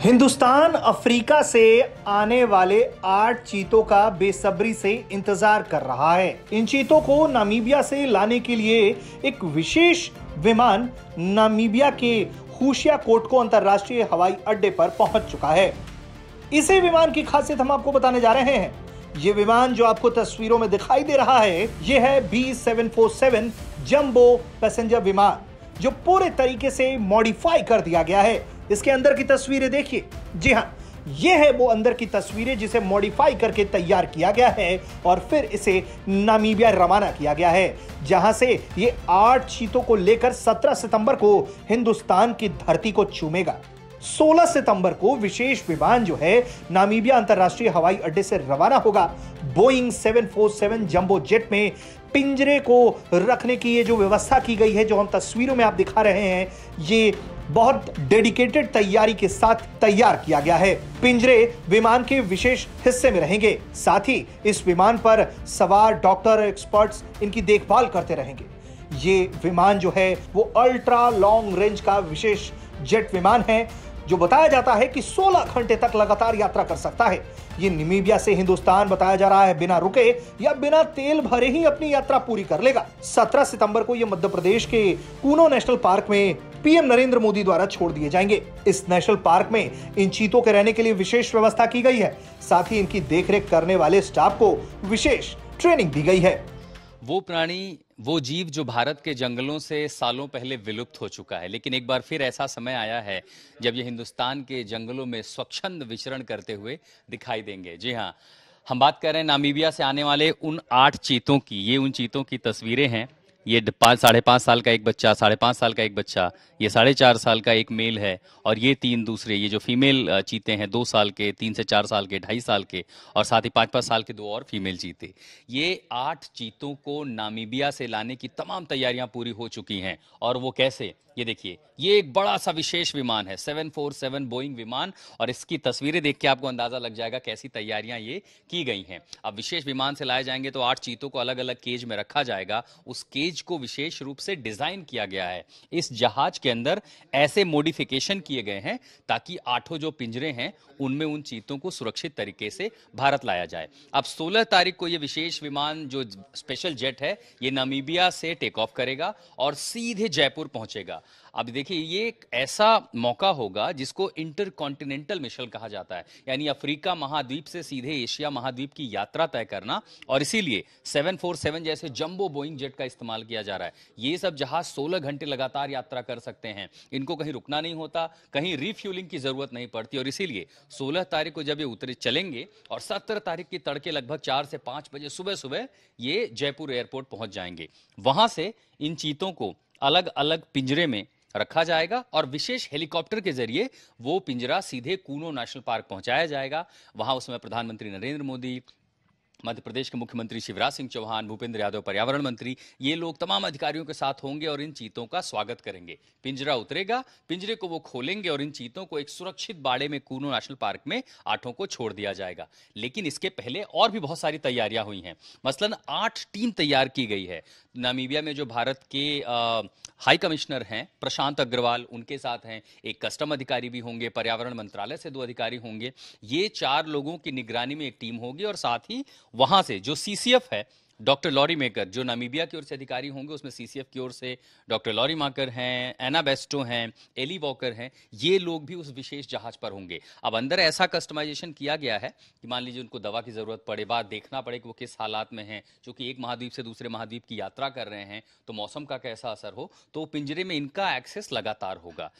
Hindustan Africa से आने वाले 8 चीतों का बेसब्री से इंतजार कर रहा है। इन चीतों को नामीबिया से लाने के लिए एक विशेष विमान नामीबिया के हुशिया कोटको अंतरराष्ट्रीय हवाई अड्डे पर पहुंच चुका है। इसी विमान की खासियत हम आपको बताने जा रहे हैं। ये विमान जो आपको तस्वीरों में दिखाई दे रहा है, ये है B747 जंबो पैसेंजर विमान, जो पूरे तरीके से मॉडिफाई कर दिया गया है। इसके अंदर की तस्वीरें देखिए। जी हां, ये है वो अंदर की तस्वीरें जिसे मॉडिफाई करके तैयार किया गया है और फिर इसे नामीबिया रवाना किया गया है, जहां से ये 8 चीतों को लेकर 17 सितंबर को हिंदुस्तान की धरती को चूमेगा। 16 सितंबर को विशेष विमान जो है नामीबिया अंतरराष्ट्रीय हवाई अड्डे से रवाना होगा। बोइंग 747 जंबो जेट में पिंजरे को रखने की ये जो व्यवस्था की गई है, जो हम तस्वीरों में आप दिखा रहे हैं, ये बहुत डेडिकेटेड तैयारी के साथ तैयार किया गया है। पिंजरे विमान के विशेष हिस्से में रहेंगे। साथ ही इस विमान पर सवार डॉक्टर, एक्सपर्ट्स इनकी देखभाल करते रहेंगे। ये विमान जो है वो अल्ट्रा लॉन्ग रेंज का विशेष जेट विमान है, जो बताया जाता है कि 16 घंटे तक लगातार यात्रा कर सकता है। ये नामीबिया से हिंदुस्तान बताया जा रहा है बिना रुके या बिना तेल भरे ही अपनी यात्रा पूरी कर लेगा। 17 सितंबर को ये मध्य प्रदेश के कूनो नेशनल पार्क में पीएम नरेंद्र मोदी द्वारा छोड़ दिए जाएंगे। इस नेशनल पार्क में इन चीतों के रहने के लिए विशेष व्यवस्था की गई है। साथ ही इनकी देखरेख करने वाले स्टाफ को विशेष ट्रेनिंग दी गई है। वो प्राणी, वो जीव जो भारत के जंगलों से सालों पहले विलुप्त हो चुका है, लेकिन एक बार फिर ऐसा समय आया है जब ये हिंदुस्तान के जंगलों में स्वच्छंद विचरण करते हुए दिखाई देंगे। जी हाँ, हम बात कर रहे हैं नामीबिया से आने वाले उन 8 चीतों की। ये उन चीतों की तस्वीरें हैं। ये 5.5 साल का एक बच्चा, 5.5 साल का एक बच्चा, ये 4.5 साल का एक मेल है और ये 3 दूसरे, ये जो फीमेल चीते हैं 2 साल के, 3 से 4 साल के, 2.5 साल के और साथ ही 5-5 साल के 2 और फीमेल चीते। ये 8 चीतों को नामीबिया से लाने की तमाम तैयारियां पूरी हो चुकी हैं। और वो कैसे, ये देखिए, ये एक बड़ा सा विशेष विमान है 747 बोइंग विमान, और इसकी तस्वीरें देख के आपको अंदाजा लग जाएगा कैसी तैयारियां ये की गई हैं। अब विशेष विमान से लाए जाएंगे तो 8 चीतों को अलग अलग केज में रखा जाएगा। उस केज को विशेष रूप से डिजाइन किया गया है। इस जहाज के अंदर ऐसे मॉडिफिकेशन किए गए हैं ताकि 8 जो पिंजरे हैं उनमें उन चीतों को सुरक्षित तरीके से भारत लाया जाए। अब 16 तारीख को ये विशेष विमान जो स्पेशल जेट है, ये नामीबिया से टेक ऑफ करेगा और सीधे जयपुर पहुंचेगा। अब देखिए, ये एक ऐसा मौका होगा जिसको इंटरकॉन्टिनेंटल मिशन कहा जाता है, यानी अफ्रीका महाद्वीप से सीधे एशिया महाद्वीप की यात्रा तय करना। और इसीलिए 747 जैसे जंबो बोइंग जेट का इस्तेमाल किया जा रहा है। ये सब जहाज 16 घंटे लगातार यात्रा कर सकते हैं। इनको कहीं रुकना नहीं होता, कहीं रिफ्यूलिंग की जरूरत नहीं पड़ती। और इसीलिए 16 तारीख को जब ये उतरे चलेंगे और 17 तारीख की तड़के लगभग 4 से 5 बजे सुबह सुबह ये जयपुर एयरपोर्ट पहुंच जाएंगे। वहां से इन चीतों को अलग अलग पिंजरे में रखा जाएगा और विशेष हेलीकॉप्टर के जरिए वो पिंजरा सीधे कूनो नेशनल पार्क पहुंचाया जाएगा। वहां उस समय प्रधानमंत्री नरेंद्र मोदी, मध्य प्रदेश के मुख्यमंत्री शिवराज सिंह चौहान, भूपेंद्र यादव पर्यावरण मंत्री, ये लोग तमाम अधिकारियों के साथ होंगे और इन चीतों का स्वागत करेंगे। पिंजरा उतरेगा, पिंजरे को वो खोलेंगे और इन चीतों को एक सुरक्षित बाड़े में कूनो नेशनल पार्क में 8 को छोड़ दिया जाएगा। लेकिन इसके पहले और भी बहुत सारी तैयारियां हुई हैं। मसलन 8 टीम तैयार की गई है। नामीबिया में जो भारत के हाई कमिश्नर हैं प्रशांत अग्रवाल, उनके साथ हैं एक कस्टम अधिकारी भी होंगे, पर्यावरण मंत्रालय से 2 अधिकारी होंगे। ये 4 लोगों की निगरानी में एक टीम होगी और साथ ही वहां से जो सीसीएफ है, डॉक्टर लॉरी मेकर, जो नामीबिया की ओर से अधिकारी होंगे, उसमें सीसीएफ की ओर से डॉक्टर लॉरी माकर हैं, एना बेस्टो हैं, एली वॉकर हैं, ये लोग भी उस विशेष जहाज पर होंगे। अब अंदर ऐसा कस्टमाइजेशन किया गया है कि मान लीजिए उनको दवा की जरूरत पड़े, बाद देखना पड़े कि वो किस हालात में हैं, क्योंकि एक महाद्वीप से दूसरे महाद्वीप की यात्रा कर रहे हैं, तो मौसम का कैसा असर हो, तो पिंजरे में इनका एक्सेस लगातार होगा।